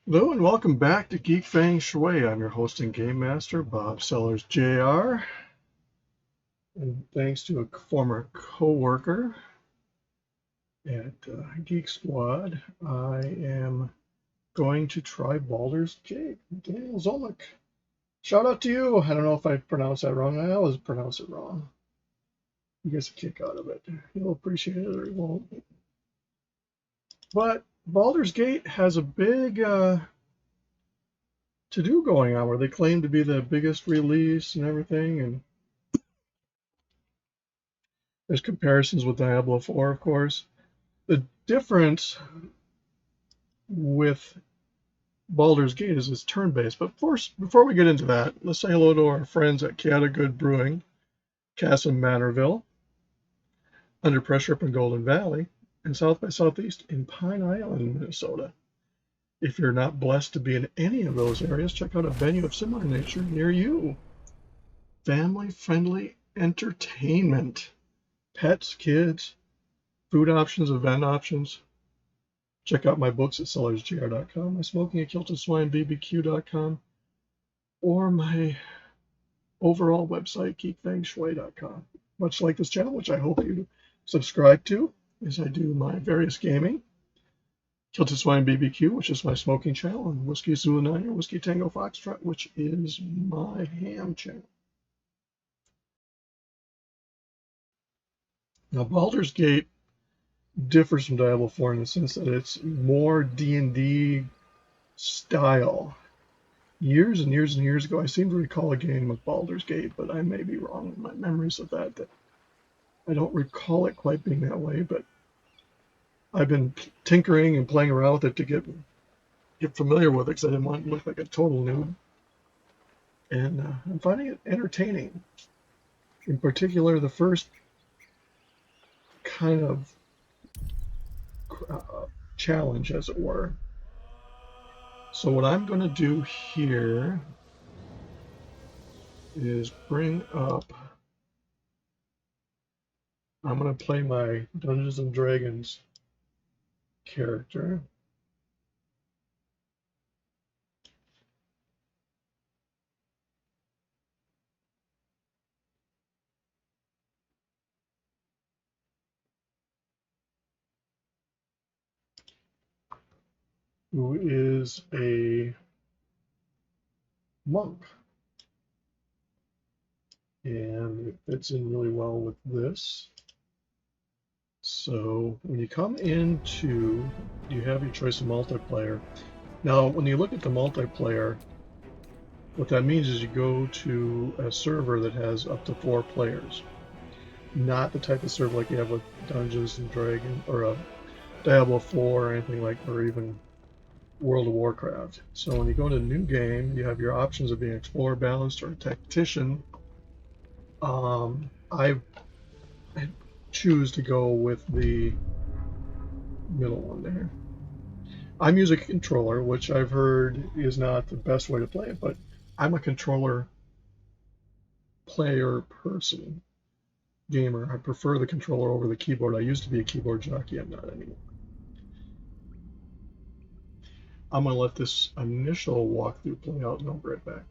Hello and welcome back to Geek Feng Shui. I'm your host and game master, Bob Sellers Jr. And thanks to a former co-worker at Geek Squad, I am going to try Baldur's Gate. Daniel Zolik. Shout out to you. I don't know if I pronounced that wrong. I always pronounce it wrong. You get a kick out of it. You'll appreciate it or you won't. But Baldur's Gate has a big to-do going on where they claim to be the biggest release and everything, and there's comparisons with Diablo 4, of course. The difference with Baldur's Gate is it's turn-based. But first, before we get into that, let's say hello to our friends at Kiata Good Brewing, Casa Manorville, Under Pressure up in Golden Valley, and South by Southeast in Pine Island, Minnesota. If you're not blessed to be in any of those areas, check out a venue of similar nature near you. Family-friendly entertainment. Pets, kids, food options, event options. Check out my books at sellersjr.com, my Smoking a Kilted Swine bbq.com, or my overall website, geekfengshui.com. Much like this channel, which I hope you subscribe to, as I do my various gaming. Kilted Swine BBQ, which is my smoking channel, and Whiskey Zulu 9 or Whiskey Tango Foxtrot, which is my ham channel. Now, Baldur's Gate differs from Diablo 4 in the sense that it's more D&D style. Years and years and years ago, I seem to recall a game with Baldur's Gate, but I may be wrong in my memories of that I don't recall it quite being that way, but I've been tinkering and playing around with it to get familiar with it because I didn't want it to look like a total noob. And I'm finding it entertaining. In particular, the first kind of challenge, as it were. So what I'm going to do here is bring up, I'm going to play my Dungeons and Dragons character. Who is a monk. And it fits in really well with this. So when you come into, you have your choice of multiplayer. Now, when you look at the multiplayer, what that means is you go to a server that has up to 4 players. Not the type of server like you have with Dungeons and Dragons or Diablo 4 or anything like, or even World of Warcraft. So when you go to a new game, you have your options of being explorer, balanced, or tactician. I choose to go with the middle one there. I'm using a controller, which I've heard is not the best way to play it, but I'm a controller player person, gamer. I prefer the controller over the keyboard. I used to be a keyboard jockey. I'm not anymore. I'm going to let this initial walkthrough play out and I'll be right back.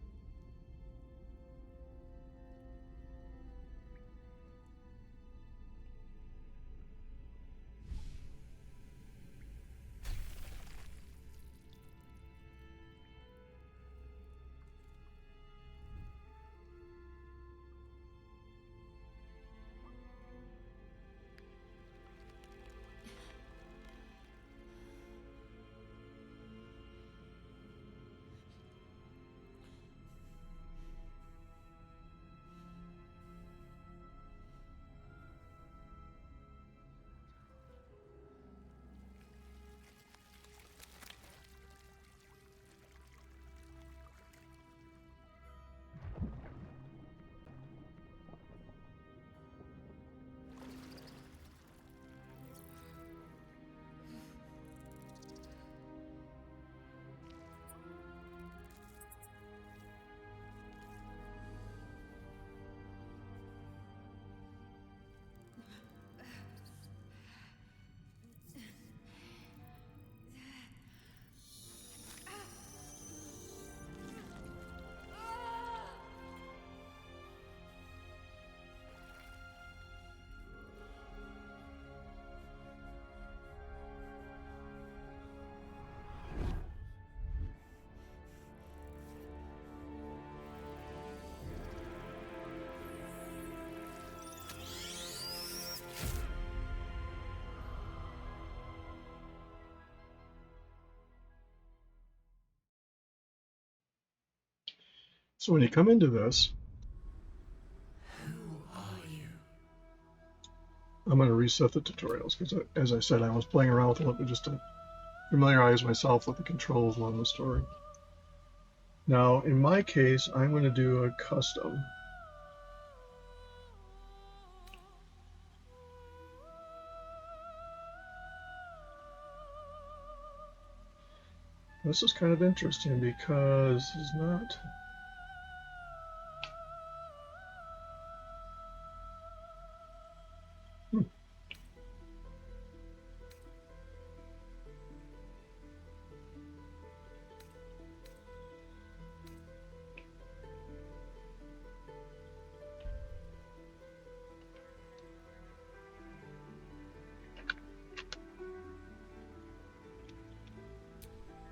So when you come into this, I'm going to reset the tutorials because, as I said, I was playing around with a little bit just to familiarize myself with the controls along the story. Now, in my case, I'm going to do a custom. This is kind of interesting because it's not...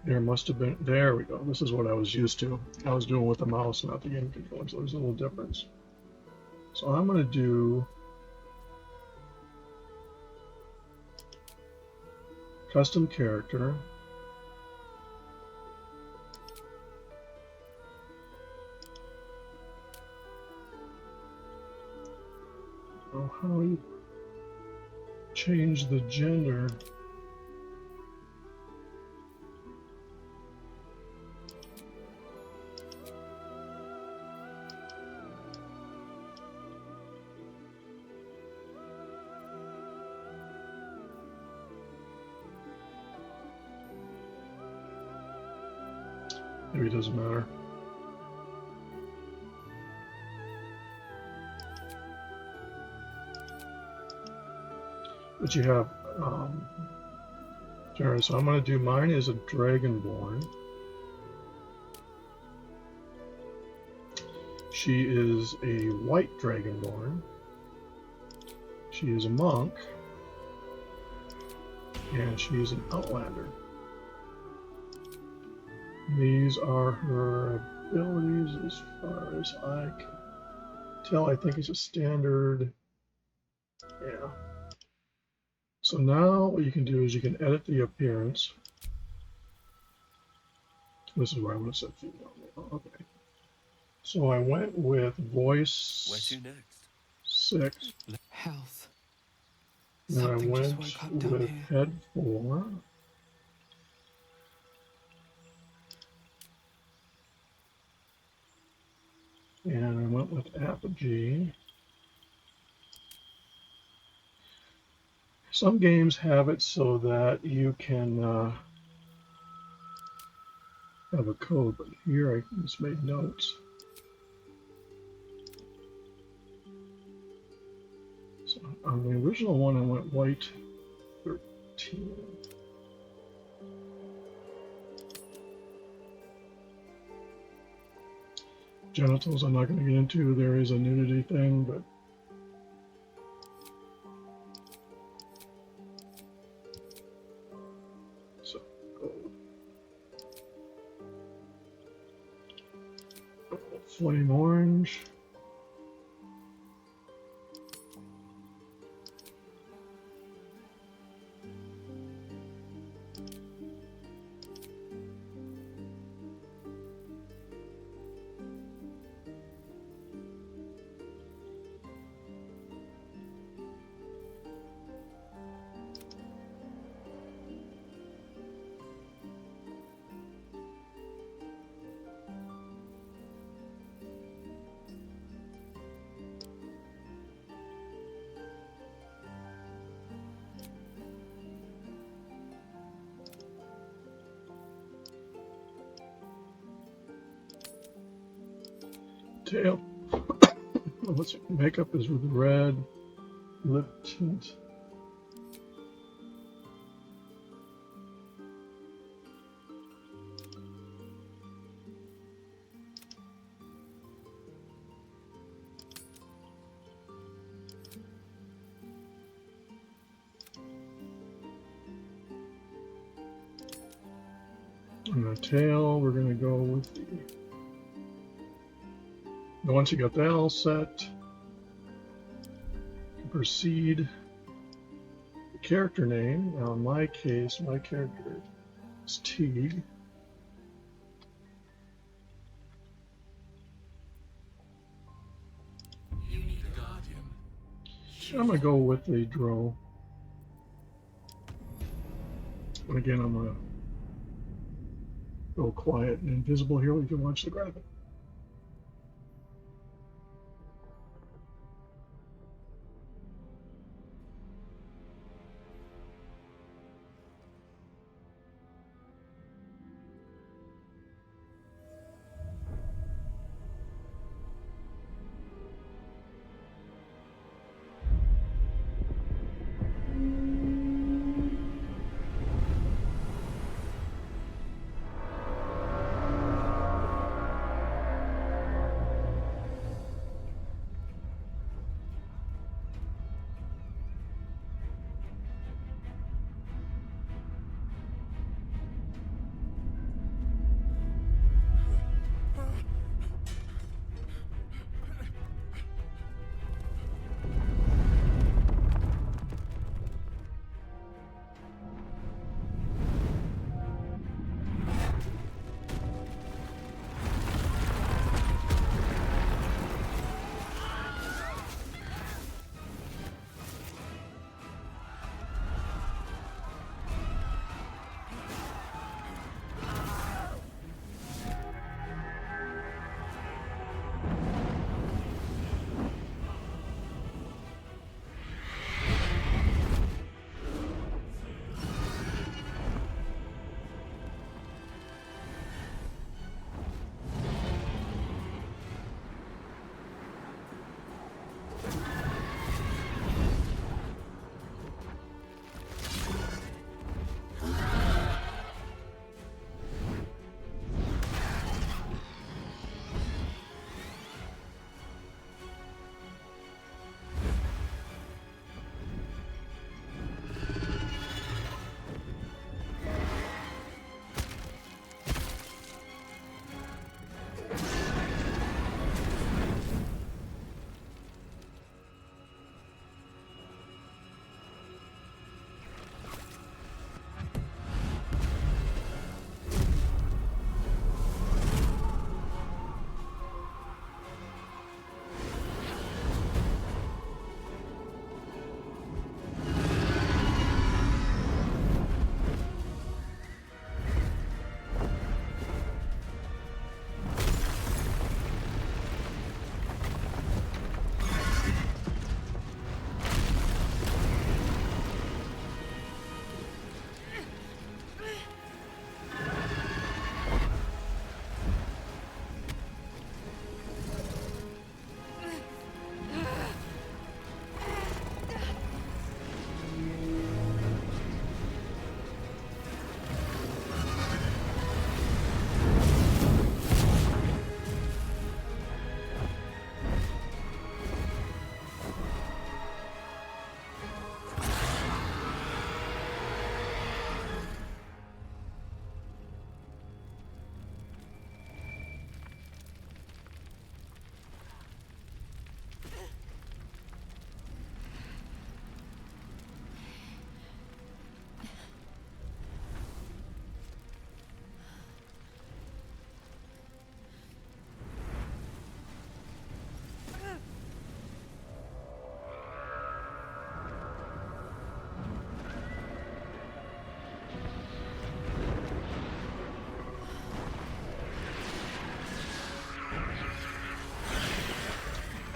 There must have been, there we go. This is what I was used to. I was doing with the mouse, not the game controller, so there's a little difference. So I'm going to do custom character. Oh, how do you change the gender? Maybe it doesn't matter. But you have, sorry, so I'm going to do mine is a Dragonborn. She is a white Dragonborn. She is a monk. And she is an Outlander. These are her abilities as far as I can tell. I think it's a standard. Yeah. So now what you can do is you can edit the appearance. This is where I would have said female. Okay. So I went with voice. Where to next? 6. Health. Then I Something went just woke up down with here. head 4. And I went with apogee. Some games have it so that you can have a code, but here I just made notes. So on the original one, I went white 13. Genitals I'm not going to get into. There is a nudity thing, but so flame orange. Tail. What's makeup is with red. Lip tint. And the tail, we're going to go with the. And once you got that all set, you proceed. The character name. Now, in my case, my character is Teague. I'm going to go with the Drow. And again, I'm going to go quiet and invisible here. We can watch the graphic.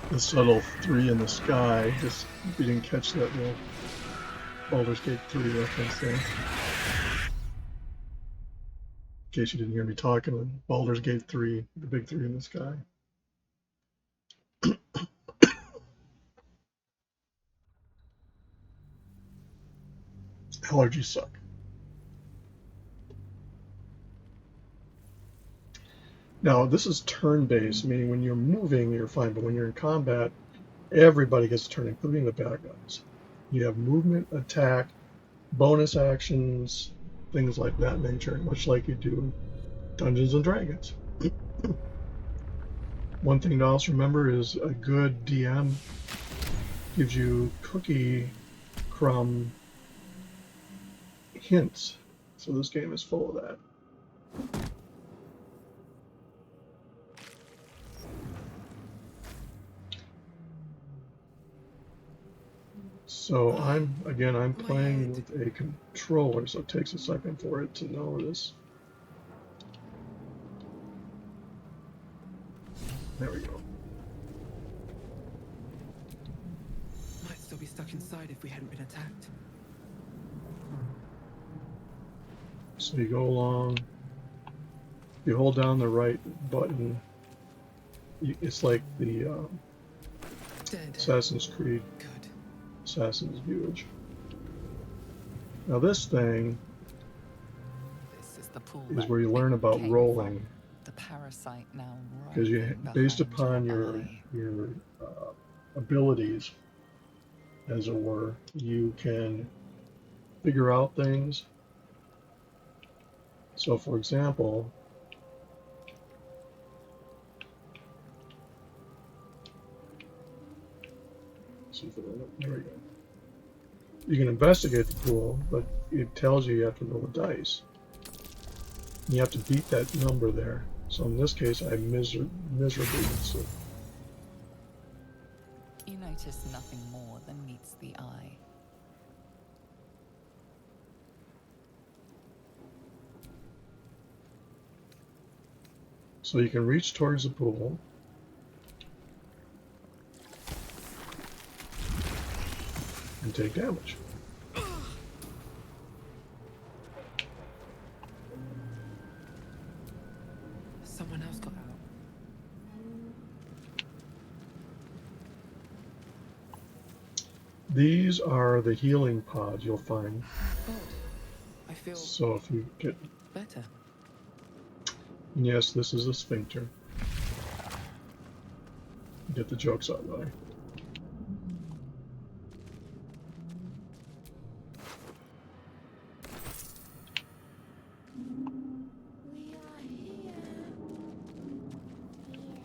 The subtle 3 in the sky, just if you didn't catch that little Baldur's Gate 3 reference there. In case you didn't hear me talking, Baldur's Gate 3, the big 3 in the sky. Allergies suck. Now, this is turn-based, meaning when you're moving, you're fine, but when you're in combat, everybody gets a turn, including the bad guys. You have movement, attack, bonus actions, things like that nature, much like you do in Dungeons and Dragons. One thing to also remember is a good DM gives you cookie crumb hints. So this game is full of that. So I'm playing with a controller, so it takes a second for it to know this. There we go. Might still be stuck inside if we hadn't been attacked. So you go along, you hold down the right button, it's like the Dead. Assassin's Creed, Good. Assassin's Viewage. Now this thing This is the pool is that where you learn about came rolling, from. The parasite now because you, writhing based behind upon your your eye. abilities, as it were, you can figure out things. So, for example, there we go. You can investigate the pool, but it tells you have to roll the dice. You have to beat that number there. So in this case, I miserably missed it. You notice nothing more than meets the eye. So you can reach towards the pool. And take damage. Someone else got out. These are the healing pods you'll find. Oh, I feel So if you get, better. yes, this is a sphincter. Get the jokes out of the way.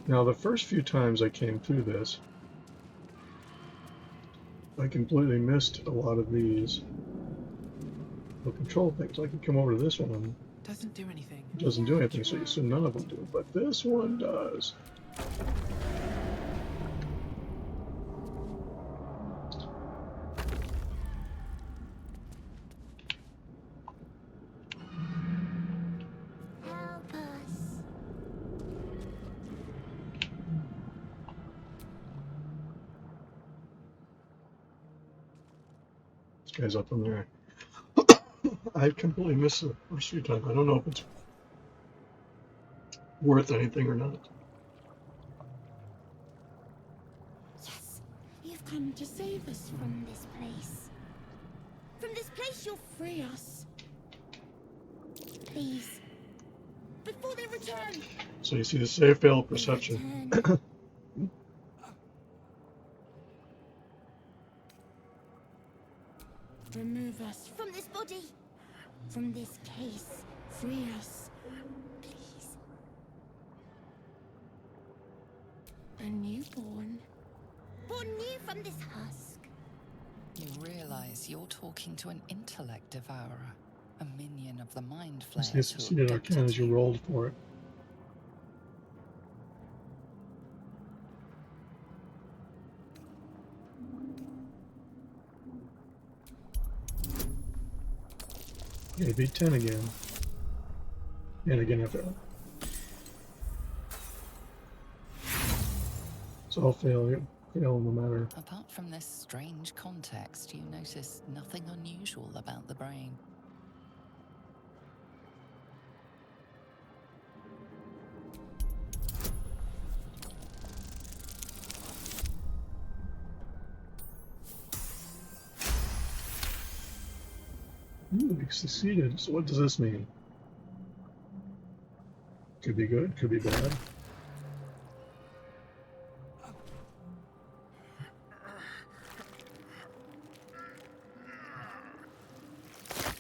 Now, the first few times I came through this, I completely missed a lot of these little control things. I can come over to this one and Doesn't do anything. it doesn't do anything, so you assume none of them do. But this one does. Help us. This guy's up in there. I completely missed the first few times. I don't know if it's worth anything or not. Yes, you've come to save us from this place. From this place, you'll free us. Please. Before they return. So you see the save fail They perception. return. Remove us from this body. From this case. Free us. Please. A newborn. Born new from this husk. You realize you're talking to an intellect devourer, a minion of the mind You see flayers the who succeeded abducted arcana as you rolled for it. Okay, beat 10 again. And again I fail. So I'll fail no matter. Apart from this strange context, you notice nothing unusual about the brain. Ooh, we succeeded. So what does this mean? Could be good, could be bad.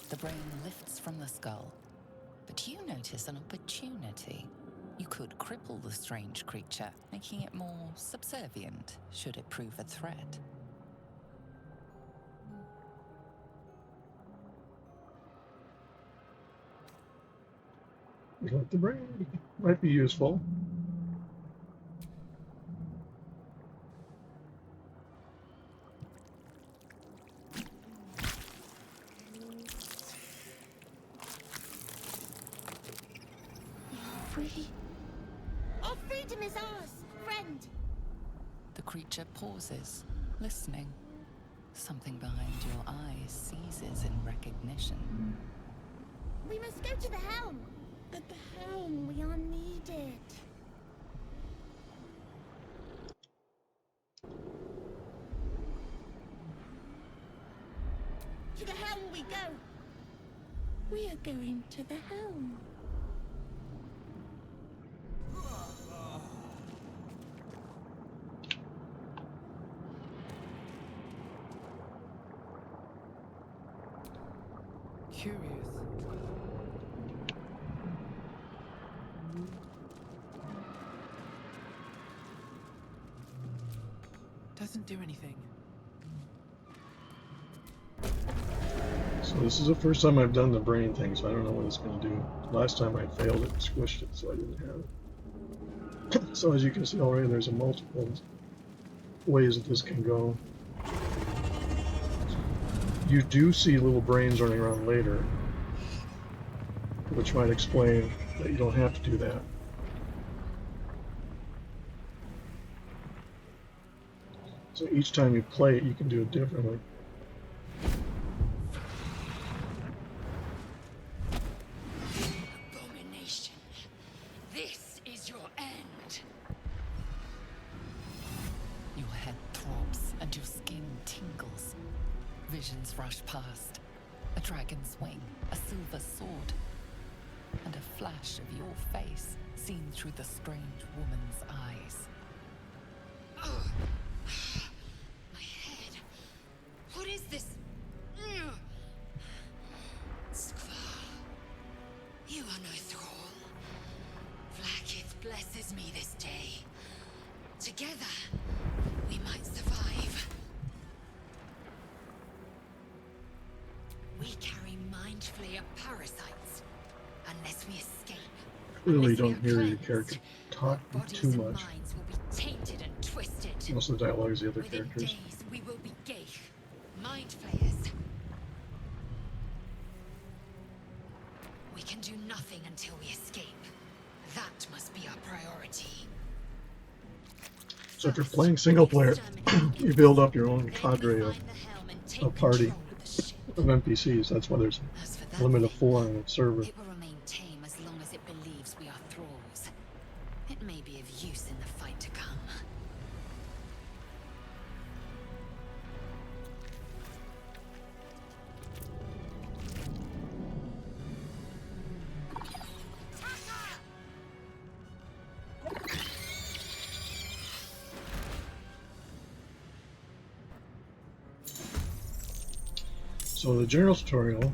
The brain lifts from the skull, but you notice an opportunity. You could cripple the strange creature, making it more subservient should it prove a threat. Like the brain might be useful. free. Our freedom is ours, friend. The creature pauses, listening. Something behind your eyes seizes in recognition. We must go to the helm. At the helm, we are needed. To the helm we go. We are going to the helm. Curious. Doesn't do anything. So this is the first time I've done the brain thing, so I don't know what it's going to do. Last time I failed it, squished it, so I didn't have it. So as you can see already, there's a multiple ways that this can go. You do see little brains running around later, which might explain that you don't have to do that. So each time you play it, you can do it differently. Abomination. This is your end. Your head throbs and your skin tingles. Visions rush past. A dragon's wing, a silver sword, and a flash of your face seen through the strange woman's eyes. Ugh. My head. What is this? Ugh. Skvar. You are no thrall. Vlaakith blesses me this day. Together, we might survive. We carry mind flayer parasites. Unless we escape. Clearly unless we don't are hear your cleansed, character our talking bodies too and much. minds will be tainted and twisted. Most of the dialogue is the other Within characters. days, we will be Geich, mind flayers. We can do nothing until we escape. That must be our priority. So if you're playing single player, you build up your own cadre of a party of NPCs. That's why there's a limit of 4 on the server. It will remain tame as long as it believes we are thralls. It may be of use in the fight to come. So the general tutorial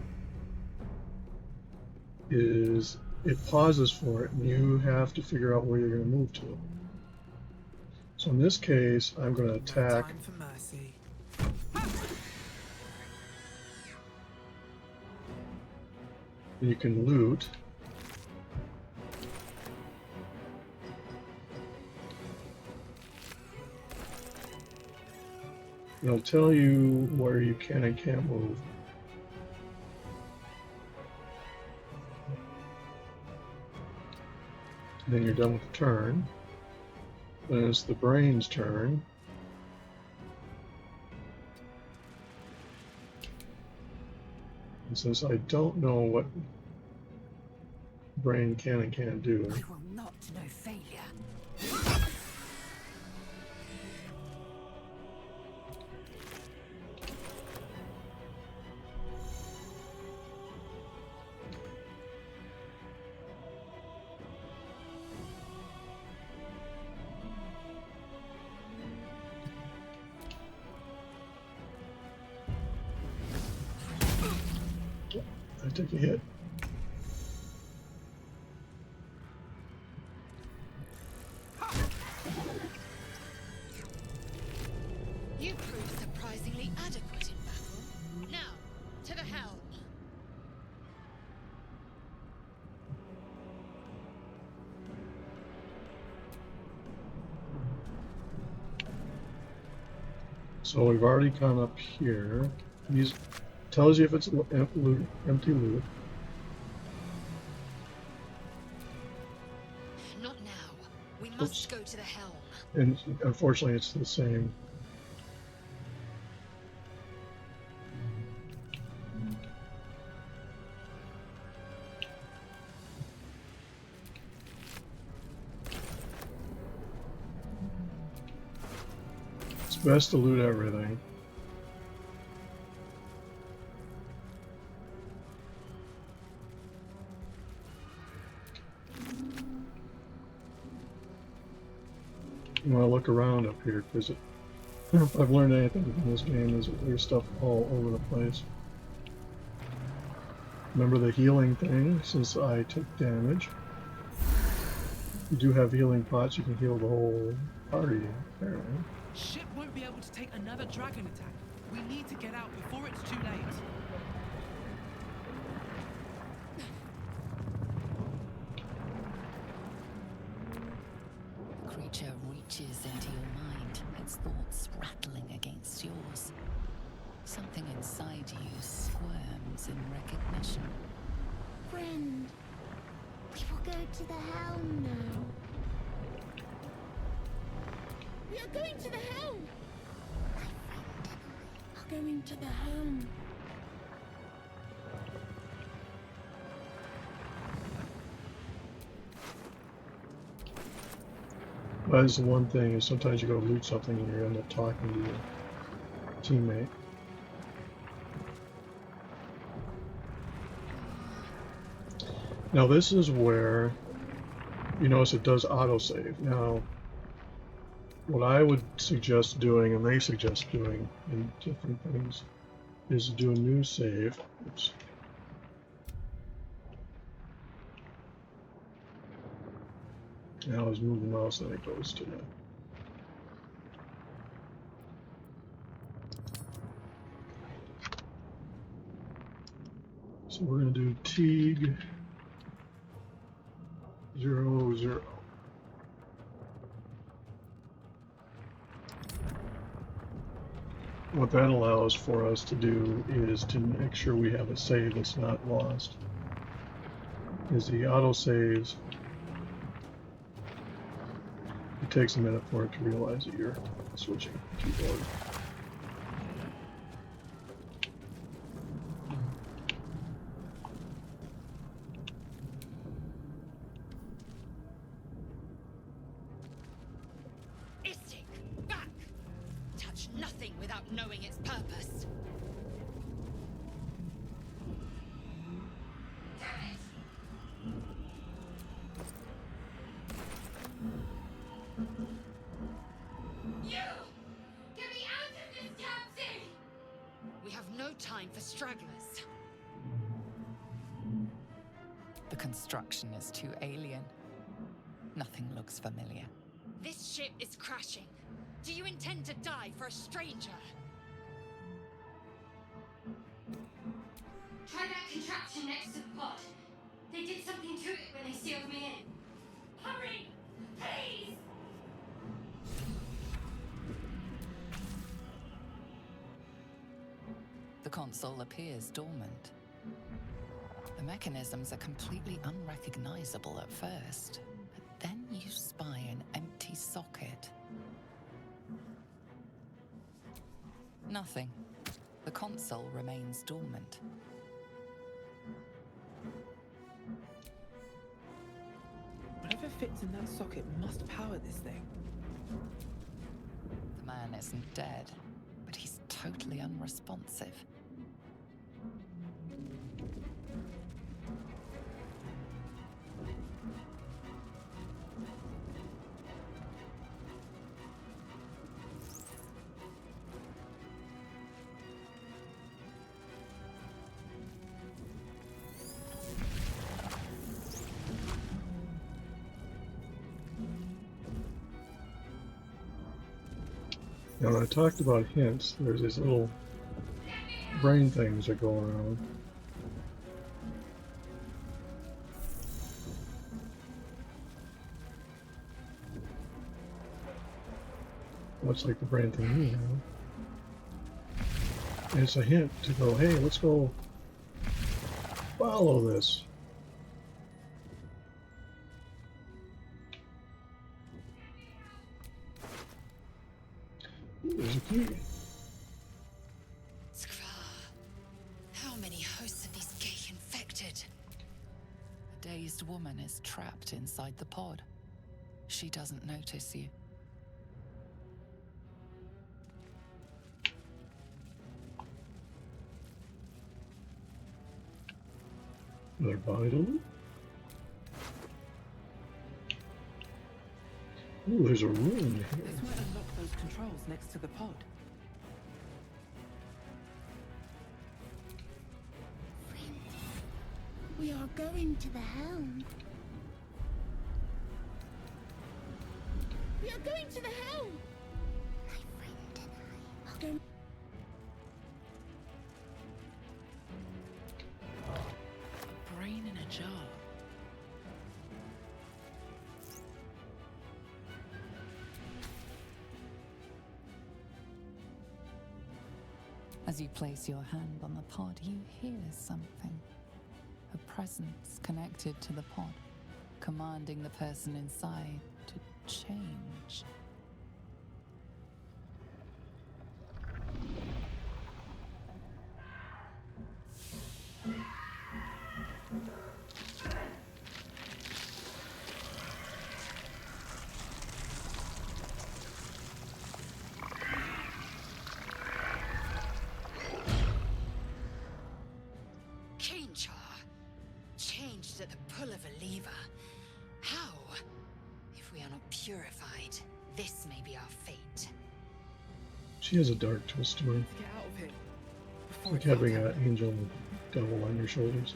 is it pauses for it and you have to figure out where you're going to move to. So in this case, I'm going to No attack. time for mercy. You can loot. It'll tell you where you can and can't move. Then you're done with the turn. Then it's the brain's turn. And since I don't know what brain can and can't do, I will not know failure. I take a hit. You proved surprisingly adequate in battle. Now, to the helm. So we've already gone up here. These tells you if it's empty loot. must go to the helm. And unfortunately, it's the same. It's best to loot everything. You want to look around up here, because if I've learned anything from this game, is that there's stuff all over the place. Remember the healing thing, since I took damage. You do have healing pots, you can heal the whole party, apparently. Ship won't be able to take another dragon attack. We need to get out before it's too late. The creature reaches into your mind, its thoughts rattling against yours. Something inside you squirms in recognition. Friend, we will go to the helm now. We are going to the helm! My friend and I are going to the helm. That is the one thing, is sometimes you go loot something and you end up talking to your teammate. Now this is where you notice it does autosave. Now what I would suggest doing, and they suggest doing in different things, is to do a new save. Oops. Now I was moving the mouse and it goes to that. So we're going to do Teague 00. What that allows for us to do is to make sure we have a save that's not lost. Is the auto saves. It takes a minute for it to realize that you're switching keyboard. Istik, back! Touch nothing without knowing its purpose. You! Get me out of this damn thing! We have no time for stragglers. The construction is too alien. Nothing looks familiar. This ship is crashing. Do you intend to die for a stranger? Try that contraption next to the pod. They did something to it when they sealed me in. Hurry! Please! The console appears dormant. The mechanisms are completely unrecognizable at first, but then you spy an empty socket. Nothing. The console remains dormant. Whatever fits in that socket must power this thing. The man isn't dead, but he's totally unresponsive. Now, when I talked about hints, there's these little brain things that go around. Much like the brain thing you have. And it's a hint to go, hey, let's go follow this. There's a key. Skrar. How many hosts of these gay infected? A dazed woman is trapped inside the pod. She doesn't notice you. Another body to loot. Ooh, there's a room here. This might unlock those controls next to the pod. Friend, we are going to the helm. We are going to the helm. My friend and I are going. A brain in a jar. As you place your hand on the pod, you hear something. A presence connected to the pod, commanding the person inside to change. Kinchar, changed at the pull of a lever. How? If we are not purified, this may be our fate. She has a dark twist to her. Let's get out of here. It's Before like it having finds an angel and devil on your shoulders.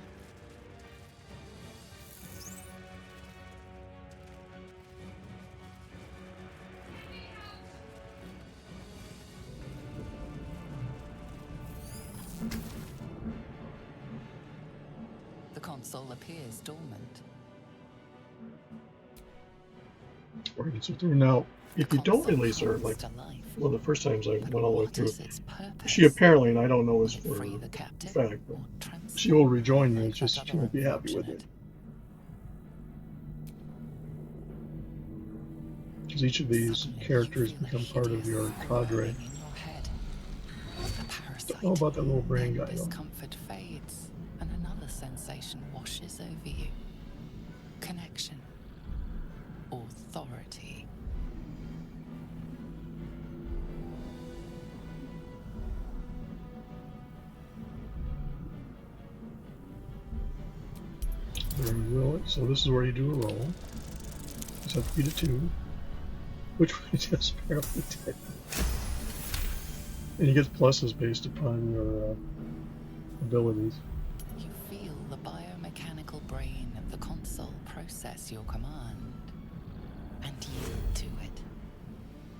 The console appears dormant. Or you can sit there. Now, if you don't Console release her, comes like to life. one of the first times I But went all the way what through, is its purpose? she apparently, and I don't know this Will it for free the a captive fact, but or transfer she will rejoin you. like It's just that she other won't be happy with you. unfortunate? Because each of these Suddenly, characters you feel a become part of hideous your cadre. whirling in your head. A parasite. Don't know about that little brain Then guy, though. discomfort fades, and another sensation washes over you. Connection. Authority. There you will. So this is where you do a roll. Just have to beat a 2, which we just barely did. And you get pluses based upon your abilities. You feel the biomechanical brain of the console process your command and yield to it.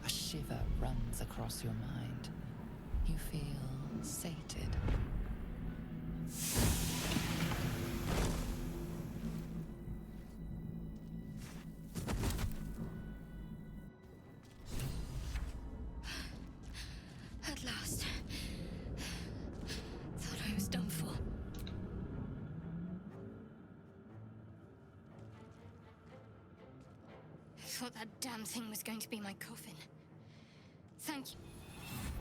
A shiver runs across your mind. You feel sated. At last. Thought I was done for. Thought that damn thing was going to be my coffin. Thank you.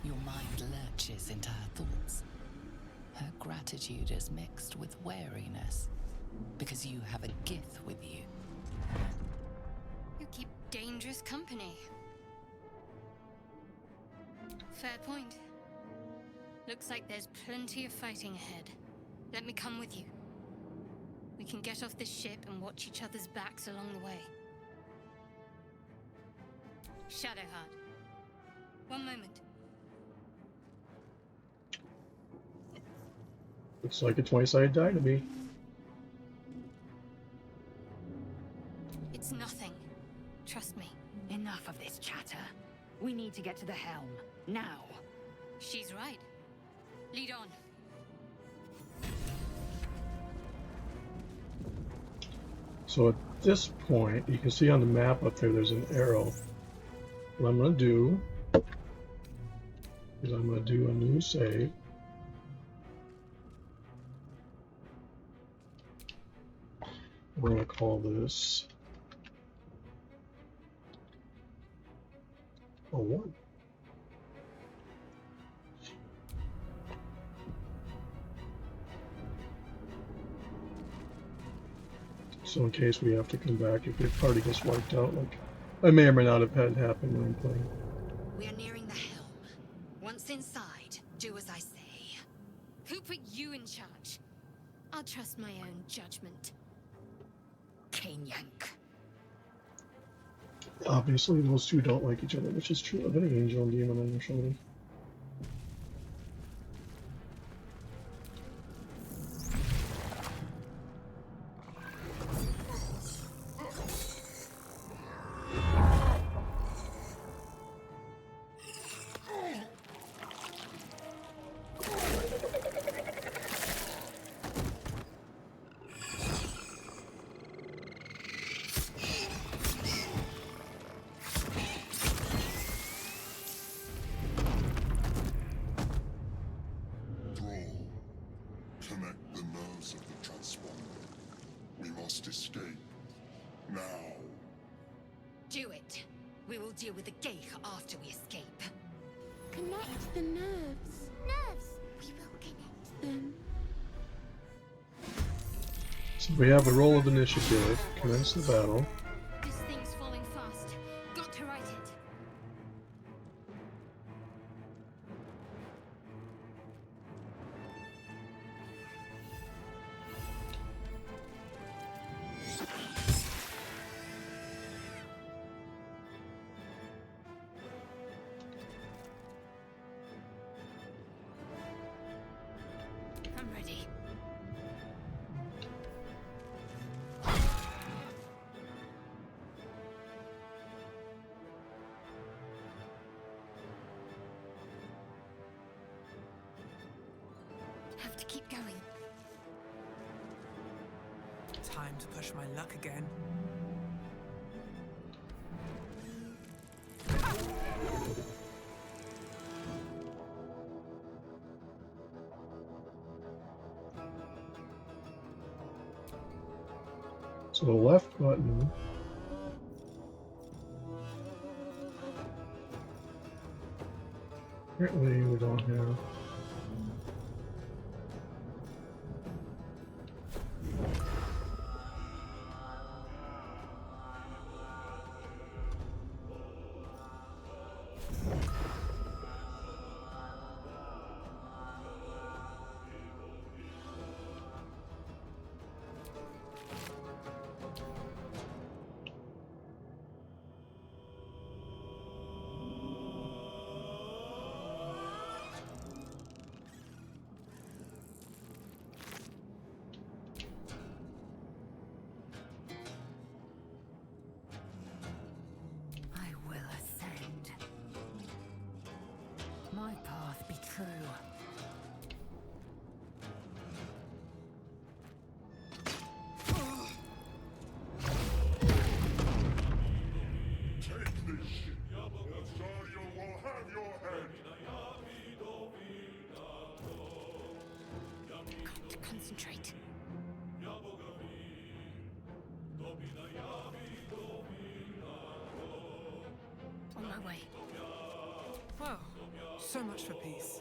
Your mind lurches into her thoughts. Her gratitude is mixed with wariness, because you have a Gith with you. You keep dangerous company. Fair point. Looks like there's plenty of fighting ahead. Let me come with you. We can get off this ship and watch each other's backs along the way. Shadowheart. One moment. Looks like a 20-sided die to me. It's nothing. Trust me. Enough of this chatter. We need to get to the helm. Now. She's right. Lead on. So at this point, you can see on the map up there, there's an arrow. What I'm going to do is I'm going to do a new save. We're going to call this a 1. So in case we have to come back, if the party gets wiped out, like I may or may not have had happen when I'm playing. We are nearing the helm. Once inside, do as I say. Who put you in charge? I'll trust my own judgment. Kanyank. Obviously, those two don't like each other, which is true of any angel and demon on your shoulder. Thrall, connect the nerves of the transponder. We must escape. Now. Do it. We will deal with the Geich after we escape. Connect the nerves. Nerves! We will connect them. So we have a roll of initiative. Commence the battle. This thing's falling fast. Got to right it. I'm ready. Have to keep going. Time to push my luck again. So the left button. Apparently we don't have. I will ascend. My path be true. Take this ship. Nazario will have your head. Got to concentrate. On my way. Well, so much for peace.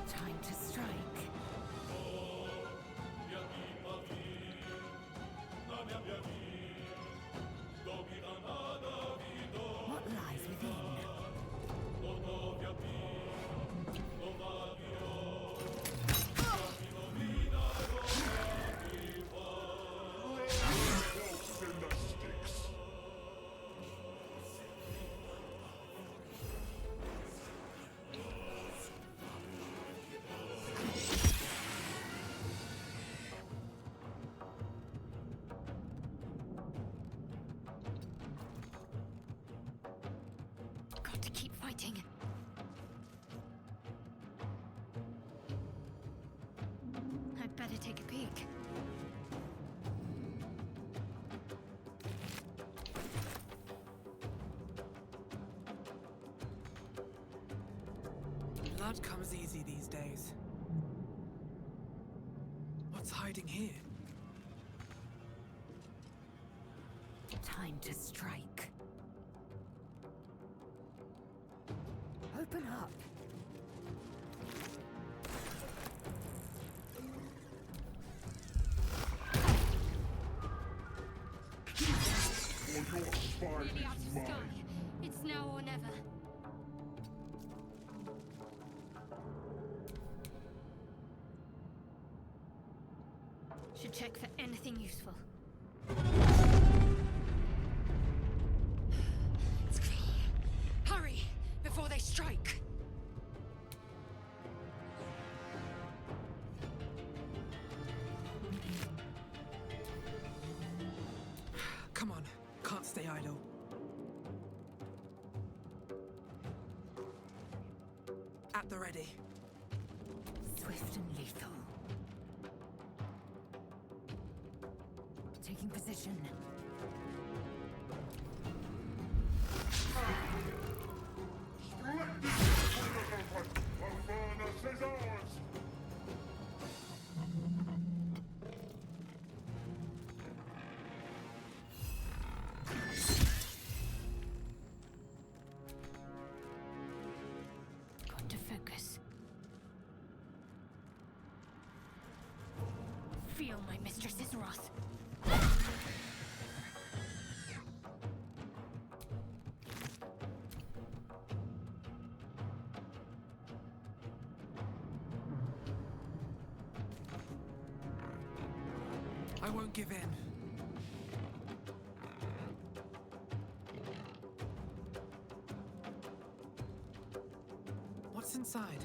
Time to strike. What lies within? Walks in the sticks. Got to keep fighting. I'd better take a peek. Blood comes easy these days. hiding here? Time to strike. Open up. For your spine Really out is of mine. sky. It's now or never. Should check for anything useful. Hurry, before they strike. Come on, can't stay idle. At the ready. Swift and lethal. Taking position. Avernus is ours! Got to focus. Feel my mistress's wrath. I won't give in. What's inside?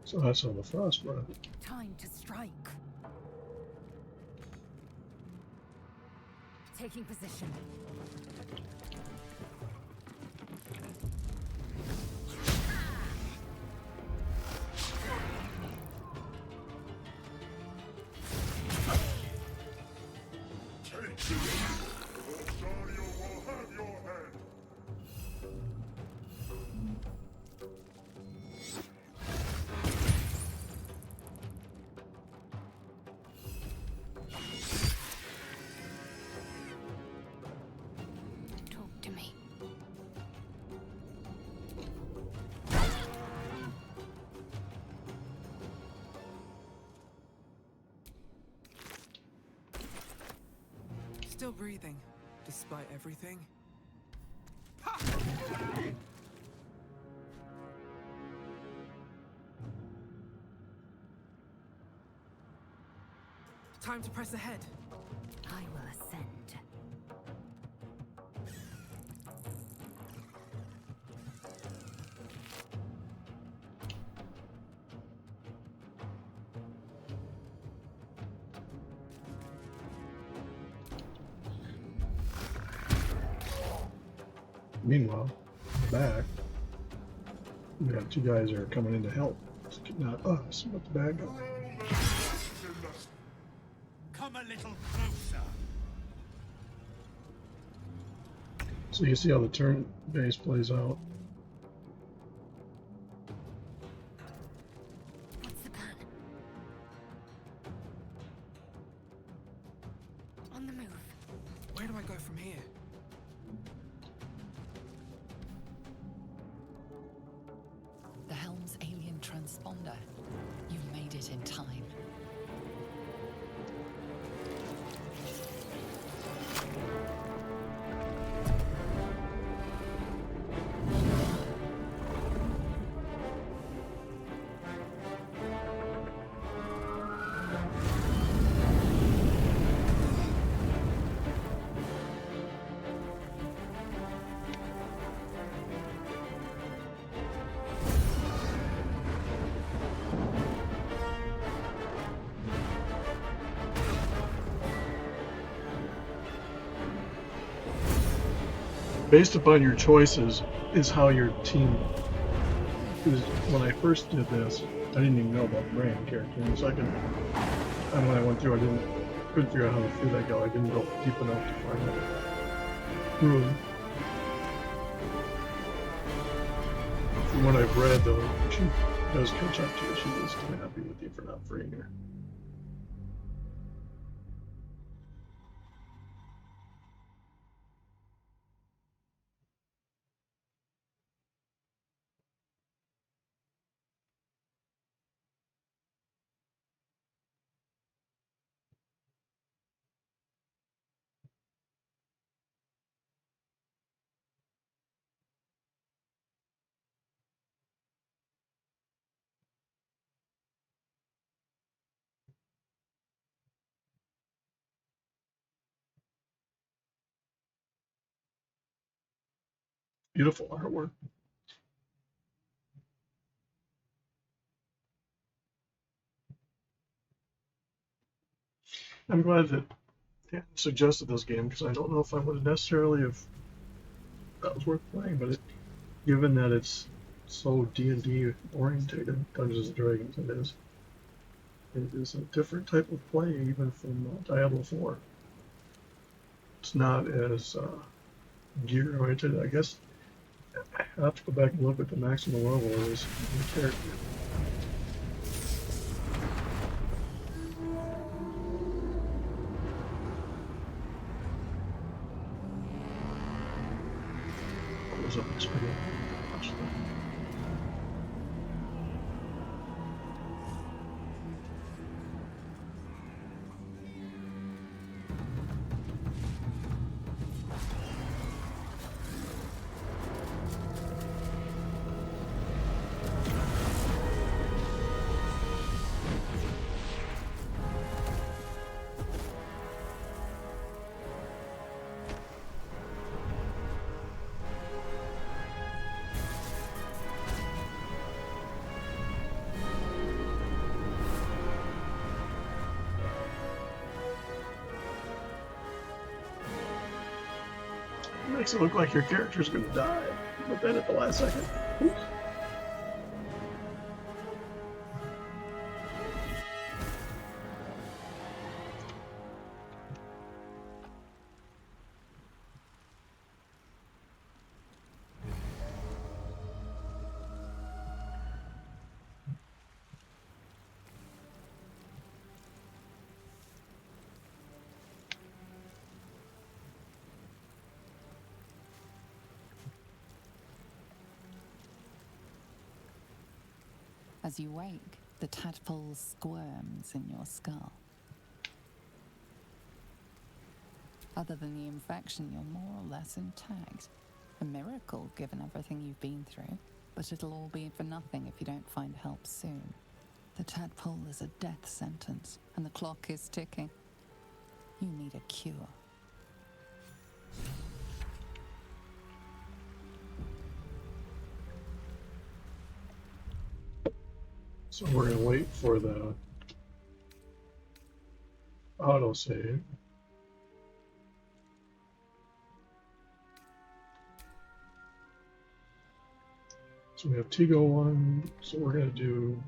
So that's on the Frostbreath. Time to strike. Taking position. Take this, or Dario will have your head! Talk to me. Still breathing, despite everything. Time to press ahead. I will ascend. Meanwhile, back, we got two guys that are coming in to help. Not us, but the bad guy. Roll their backs in the Come a little closer. So you see how the turn base plays out. What's the plan? On the move. Where do I go from here? The Helm's alien transponder. You've made it in time. based upon your choices is how your team. Because when I first did this, I didn't even know about the brain character. And the second time when I went through, couldn't figure out how to do that go. I didn't go deep enough to find out. From what I've read, though, she does catch up to you. She is kind of happy with you for not freeing her. Beautiful artwork. I'm glad that Dan suggested this game because I don't know if I would have necessarily have that was worth playing, but given that it's so D&D orientated, Dungeons and Dragons, it is a different type of play even from Diablo 4. It's not as gear oriented. I guess I have to go back and look at the maximum level of this character. Goes up its pretty much. Makes it look like your character's gonna die, but then at the last second, oops. As you wake, the tadpole squirms in your skull. Other than the infection, you're more or less intact. A miracle, given everything you've been through. But it'll all be for nothing if you don't find help soon. The tadpole is a death sentence, and the clock is ticking. You need a cure. So we're gonna wait for the autosave. So we have Tigo 1, so we're gonna do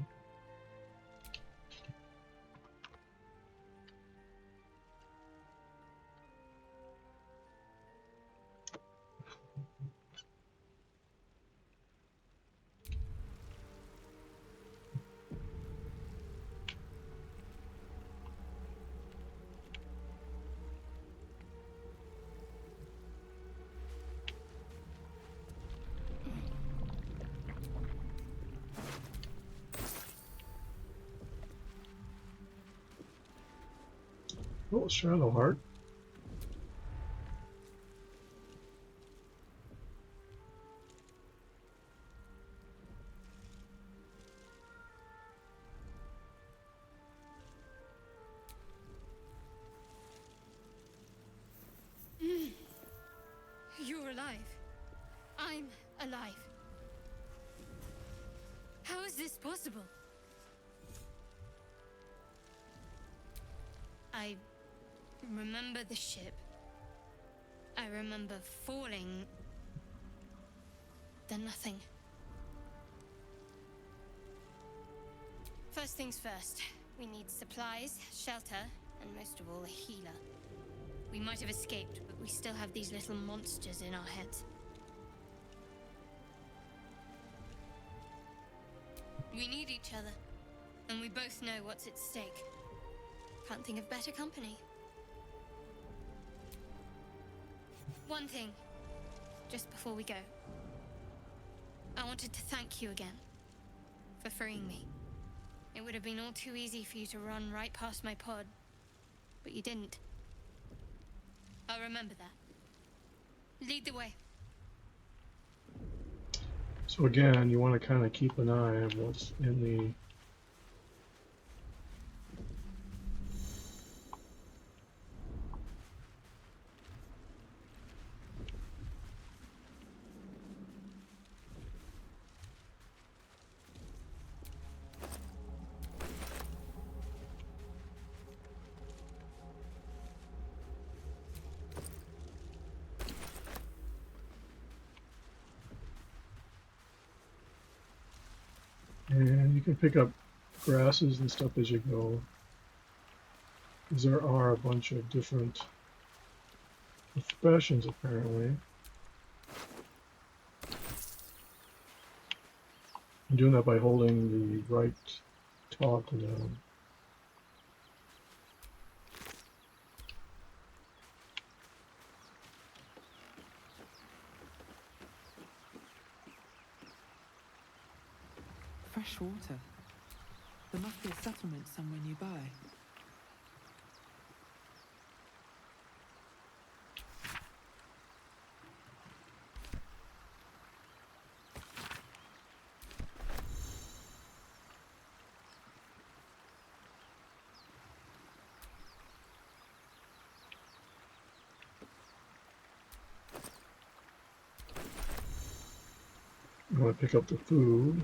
Shadowheart. You're alive. I'm alive. How is this possible? I remember the ship. I remember falling than nothing. First things first, we need supplies, shelter, and most of all, a healer. We might have escaped, but we still have these little monsters in our heads. We need each other, and we both know what's at stake. Can't think of better company. One thing, just before we go. I wanted to thank you again for freeing me. It would have been all too easy for you to run right past my pod, but you didn't. I'll remember that. Lead the way. So again, you want to kind of keep an eye on what's in the and you can pick up grasses and stuff as you go, because there are a bunch of different professions apparently. I'm doing that by holding the right toggle down. Fresh water. There must be a settlement somewhere nearby. I'm going to pick up the food.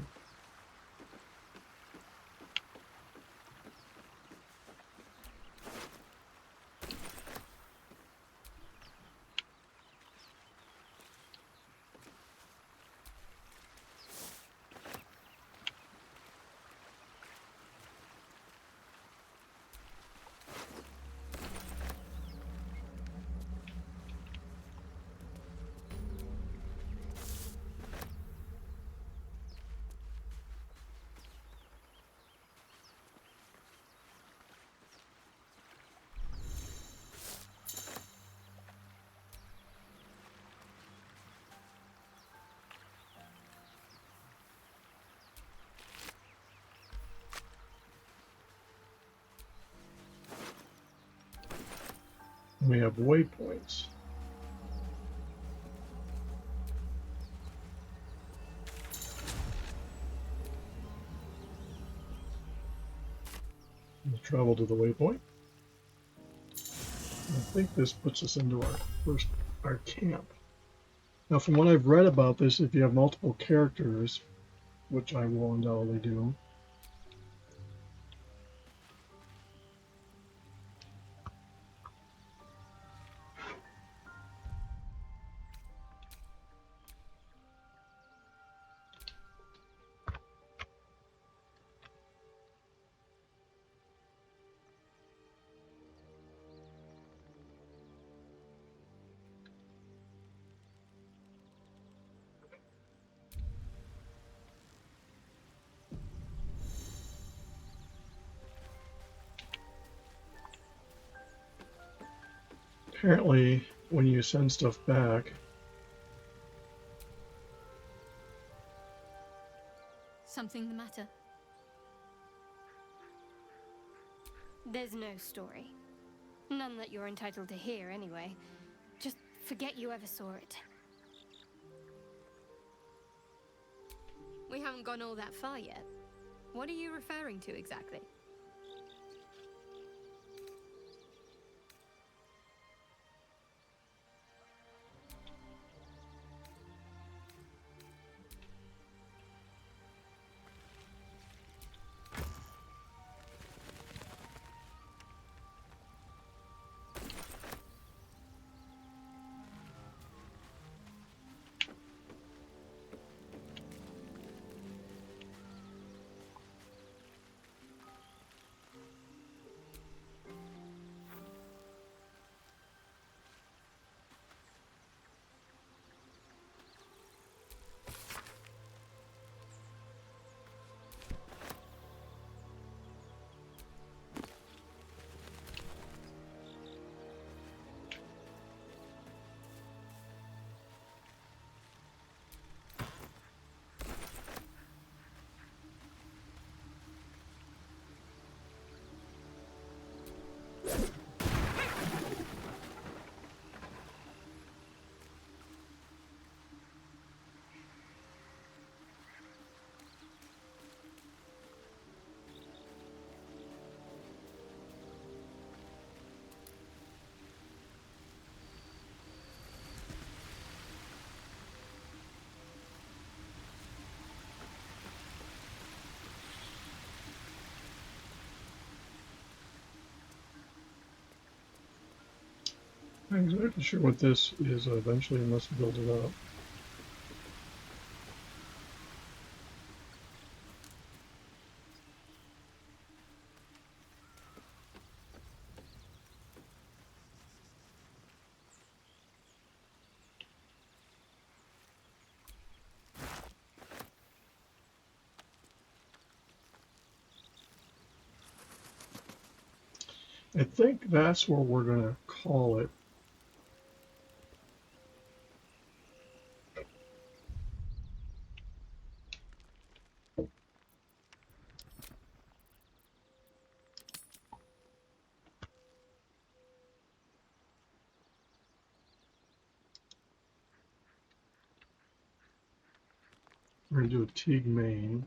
We have waypoints. We'll travel to the waypoint. I think this puts us into our camp. Now, from what I've read about this, if you have multiple characters, which I will undoubtedly do, apparently when you send stuff back, Something the matter? There's no story. None that you're entitled to hear, anyway. Just forget you ever saw it. We haven't gone all that far yet. What are you referring to exactly? I'm not exactly sure what this is. Eventually, I must build it up. I think that's where we're going to call it. We're going to do a Teague main.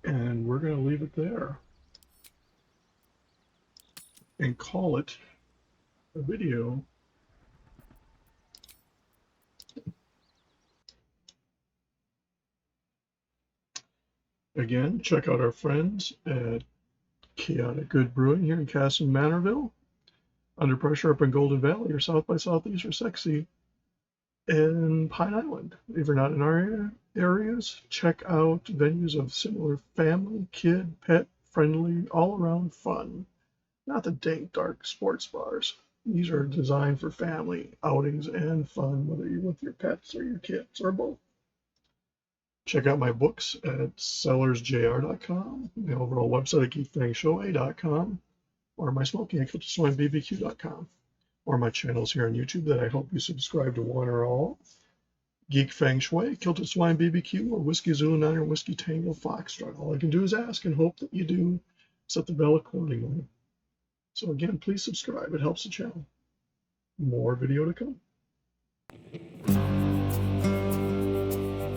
And we're going to leave it there and call it a video. Again, check out our friends at Chaotic Good Brewing here in Castle Manorville, Under Pressure up in Golden Valley, or South by Southeast or Sexy in Pine Island. If you're not in our areas, check out venues of similar family, kid, pet friendly, all around fun. Not the dank, dark sports bars. These are designed for family outings and fun, whether you're with your pets or your kids or both. Check out my books at sellersjr.com, my overall website at geekfangshowa.com, or my smoking at KiltedSwineBBQ.com, or my channels here on YouTube that I hope you subscribe to one or all. Geek Feng Shui, Kilted Swine BBQ, or Whiskey Zulu 9 or Whiskey Tango Foxtrot. All I can do is ask and hope that you do set the bell accordingly. So again, please subscribe. It helps the channel. More video to come.